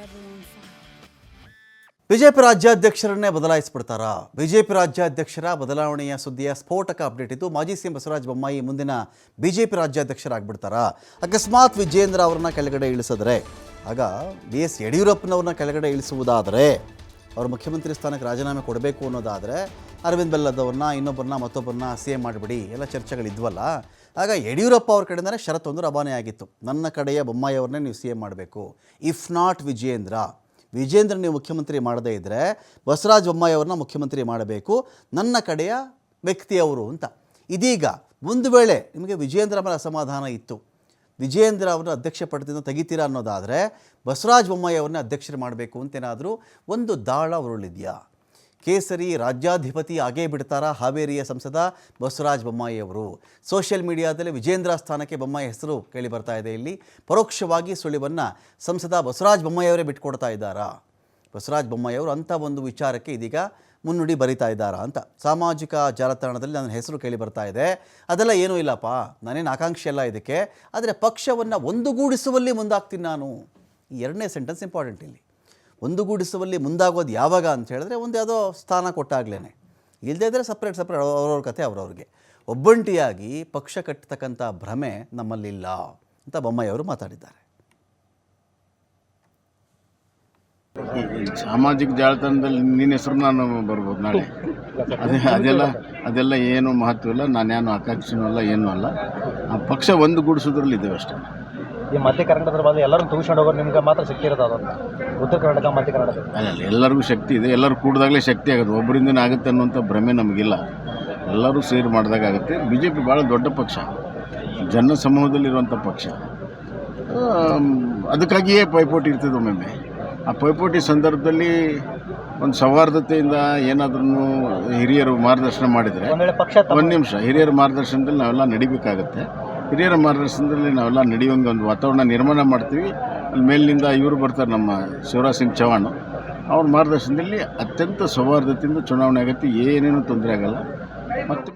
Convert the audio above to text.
everyone fine. BJP ರಾಜ್ಯಾಧ್ಯಕ್ಷರನ್ನೇ ಬದಲಾಯಿಸಿಬಿಡ್ತಾರಾ? BJP ರಾಜ್ಯಾಧ್ಯಕ್ಷರ ಬದಲಾವಣೆಯ ಸುದ್ದಿಯ ಸ್ಫೋಟಕ ಅಪ್ಡೇಟ್ ಇದ್ದು. ಮಾಜಿ ಸಿಎಂ ಬಸವರಾಜ ಬೊಮ್ಮಾಯಿ ಮುಂದಿನ ಬಿಜೆಪಿ ರಾಜ್ಯಾಧ್ಯಕ್ಷರಾಗ್ಬಿಡ್ತಾರಾ? ಅಕಸ್ಮಾತ್ ವಿಜೇಂದ್ರ ಅವರನ್ನ ಕೆಳಗಡೆ ಇಳಿಸಿದ್ರೆ, ಆಗ BS ಯಡಿಯೂರಪ್ಪನವ್ರನ್ನ ಕೆಳಗಡೆ ಇಳಿಸುವುದಾದರೆ, ಅವರು ಮುಖ್ಯಮಂತ್ರಿ ಸ್ಥಾನಕ್ಕೆ ರಾಜೀನಾಮೆ ಕೊಡಬೇಕು ಅನ್ನೋದಾದರೆ, ಅರವಿಂದ್ ಬೆಲ್ಲದವ್ರನ್ನ ಇನ್ನೊಬ್ಬರನ್ನ ಮತ್ತೊಬ್ಬರನ್ನ CM ಮಾಡಿಬಿಡಿ ಎಲ್ಲ ಚರ್ಚೆಗಳಿದ್ವಲ್ಲ. ಆಗ ಯಡಿಯೂರಪ್ಪ ಅವ್ರ ಕಡೆಯಿಂದಲೇ ಷರತ್ತೊಂದು ರವಾನೆ ಆಗಿತ್ತು. ನನ್ನ ಕಡೆಯ ಬೊಮ್ಮಾಯಿ ಅವ್ರನ್ನೇ ನೀವು CM ಮಾಡಬೇಕು, ಇಫ್ ನಾಟ್ ವಿಜೇಂದ್ರ ನೀವು ಮುಖ್ಯಮಂತ್ರಿ ಮಾಡದೇ ಇದ್ದರೆ ಬಸವರಾಜ ಬೊಮ್ಮಾಯಿ ಅವ್ರನ್ನ ಮುಖ್ಯಮಂತ್ರಿ ಮಾಡಬೇಕು, ನನ್ನ ಕಡೆಯ ವ್ಯಕ್ತಿಯವರು ಅಂತ. ಇದೀಗ ಒಂದು ವೇಳೆ ನಿಮಗೆ ವಿಜೇಂದ್ರ ಮೇಲೆ ಅಸಮಾಧಾನ ಇತ್ತು, ವಿಜೇಂದ್ರ ಅವ್ರನ್ನ ಅಧ್ಯಕ್ಷ ಪಟ್ಟದಿಂದ ತೆಗಿತೀರಾ ಅನ್ನೋದಾದರೆ ಬಸವರಾಜ ಬೊಮ್ಮಾಯಿ ಅವ್ರನ್ನ ಅಧ್ಯಕ್ಷರು ಮಾಡಬೇಕು ಅಂತೇನಾದರೂ ಒಂದು ದಾಳ ಉರುಳಿದೆಯಾ? ಕೇಸರಿ ರಾಜ್ಯಾಧಿಪತಿ ಆಗೇ ಬಿಡ್ತಾರಾ ಹಾವೇರಿಯ ಸಂಸದ ಬಸವರಾಜ ಬೊಮ್ಮಾಯಿ ಅವರು? ಸೋಷಿಯಲ್ ಮೀಡಿಯಾದಲ್ಲಿ ವಿಜೇಂದ್ರ ಸ್ಥಾನಕ್ಕೆ ಬೊಮ್ಮಾಯಿ ಹೆಸರು ಕೇಳಿ ಬರ್ತಾ ಇದೆ. ಇಲ್ಲಿ ಪರೋಕ್ಷವಾಗಿ ಸುಳಿವನ್ನು ಸಂಸದ ಬಸವರಾಜ ಬೊಮ್ಮಾಯಿ ಅವರೇ ಬಿಟ್ಕೊಡ್ತಾ ಇದ್ದಾರಾ? ಬಸವರಾಜ ಬೊಮ್ಮಾಯಿ ಅವರು ಅಂಥ ಒಂದು ವಿಚಾರಕ್ಕೆ ಇದೀಗ ಮುನ್ನುಡಿ ಬರಿತಾ ಇದ್ದಾರಾ ಅಂತ ಸಾಮಾಜಿಕ ಜಾಲತಾಣದಲ್ಲಿ ನನ್ನ ಹೆಸರು ಕೇಳಿ ಬರ್ತಾ ಇದೆ. ಅದೆಲ್ಲ ಏನೂ ಇಲ್ಲಪ್ಪ, ನಾನೇನು ಆಕಾಂಕ್ಷೆ ಅಲ್ಲ ಇದಕ್ಕೆ, ಆದರೆ ಪಕ್ಷವನ್ನು ಒಂದುಗೂಡಿಸುವಲ್ಲಿ ಮುಂದಾಗ್ತೀನಿ ನಾನು. ಈ ಎರಡನೇ ಸೆಂಟೆನ್ಸ್ ಇಂಪಾರ್ಟೆಂಟ್ ಇಲ್ಲಿ. ಒಂದುಗೂಡಿಸುವಲ್ಲಿ ಮುಂದಾಗೋದು ಯಾವಾಗ ಅಂತ ಹೇಳಿದ್ರೆ ಒಂದು ಯಾವುದೋ ಸ್ಥಾನ ಕೊಟ್ಟಾಗ್ಲೇ, ಇಲ್ಲದೇ ಇದ್ದರೆ ಸಪ್ರೇಟ್ ಅವ್ರವ್ರ ಕತೆ ಅವ್ರವ್ರಿಗೆ. ಒಬ್ಬಂಟಿಯಾಗಿ ಪಕ್ಷ ಕಟ್ಟತಕ್ಕಂಥ ಭ್ರಮೆ ನಮ್ಮಲ್ಲಿಲ್ಲ ಅಂತ ಬೊಮ್ಮಾಯಿ ಅವರು ಮಾತಾಡಿದ್ದಾರೆ. ಸಾಮಾಜಿಕ ಜಾಲತಾಣದಲ್ಲಿ ನಿನ್ನ ಹೆಸರು ನಾನು ಬರ್ಬೋದು ನಾಳೆ. ಅದೆಲ್ಲ ಏನು ಮಹತ್ವ ಇಲ್ಲ. ನಾನೇನು ಆಕಾಂಕ್ಷೆನೂ ಅಲ್ಲ, ಏನೂ ಅಲ್ಲ. ಆ ಪಕ್ಷ ಒಂದುಗೂಡಿಸೋದ್ರಲ್ಲಿ ಇದ್ದೇವೆ ಅಷ್ಟೇ. ಈ ಮಧ್ಯ ಕರ್ನಾಟಕದ ಬಂದು ಎಲ್ಲರೂ ತೂಗಿಸ್ಕೊಂಡು ಹೋಗೋರು ನಿಮ್ಗೆ ಮಾತ್ರ ಶಕ್ತಿ ಇರೋದು ಅದನ್ನು ಉತ್ತರ ಕರ್ನಾಟಕ ಮಧ್ಯ ಕರ್ನಾಟಕ ಅಲ್ಲ, ಎಲ್ಲರಿಗೂ ಶಕ್ತಿ ಇದೆ. ಎಲ್ಲರೂ ಕೂಡಿದಾಗಲೇ ಶಕ್ತಿ ಆಗುತ್ತೆ. ಒಬ್ಬರಿಂದನೇ ಆಗುತ್ತೆ ಅನ್ನುವಂಥ ಭ್ರಮೆ ನಮಗಿಲ್ಲ. ಎಲ್ಲರೂ ಸೇರಿ ಮಾಡಿದಾಗ ಆಗುತ್ತೆ. BJP ಭಾಳ ದೊಡ್ಡ ಪಕ್ಷ, ಜನ ಸಮೂಹದಲ್ಲಿರುವಂಥ ಪಕ್ಷ. ಅದಕ್ಕಾಗಿಯೇ ಪೈಪೋಟಿ ಇರ್ತದೆ. ಒಮ್ಮೊಮ್ಮೆ ಆ ಪೈಪೋಟಿ ಸಂದರ್ಭದಲ್ಲಿ ಒಂದು ಸೌಹಾರ್ದತೆಯಿಂದ ಏನಾದ್ರೂ ಹಿರಿಯರು ಮಾರ್ಗದರ್ಶನ ಮಾಡಿದರೆ, ಒಂದು ನಿಮಿಷ, ಹಿರಿಯರ ಮಾರ್ಗದರ್ಶನದಲ್ಲಿ ನಾವೆಲ್ಲ ನಡಿಬೇಕಾಗತ್ತೆ. ಹಿರಿಯರ ಮಾರ್ಗದರ್ಶನದಲ್ಲಿ ನಾವೆಲ್ಲ ನಡೆಯುವಂಗೆ ಒಂದು ವಾತಾವರಣ ನಿರ್ಮಾಣ ಮಾಡ್ತೀವಿ. ಅಲ್ಲಿ ಮೇಲಿನಿಂದ ಇವರು ಬರ್ತಾರೆ, ನಮ್ಮ ಶಿವರಾಜ್ ಸಿಂಗ್ ಚೌಹಾಣ್, ಅವ್ರ ಮಾರ್ಗದರ್ಶನದಲ್ಲಿ ಅತ್ಯಂತ ಸೌಹಾರ್ದತೆಯಿಂದ ಚುನಾವಣೆ ಆಗುತ್ತೆ. ಏನೇನು ತೊಂದರೆ ಆಗಲ್ಲ. ಮತ್ತು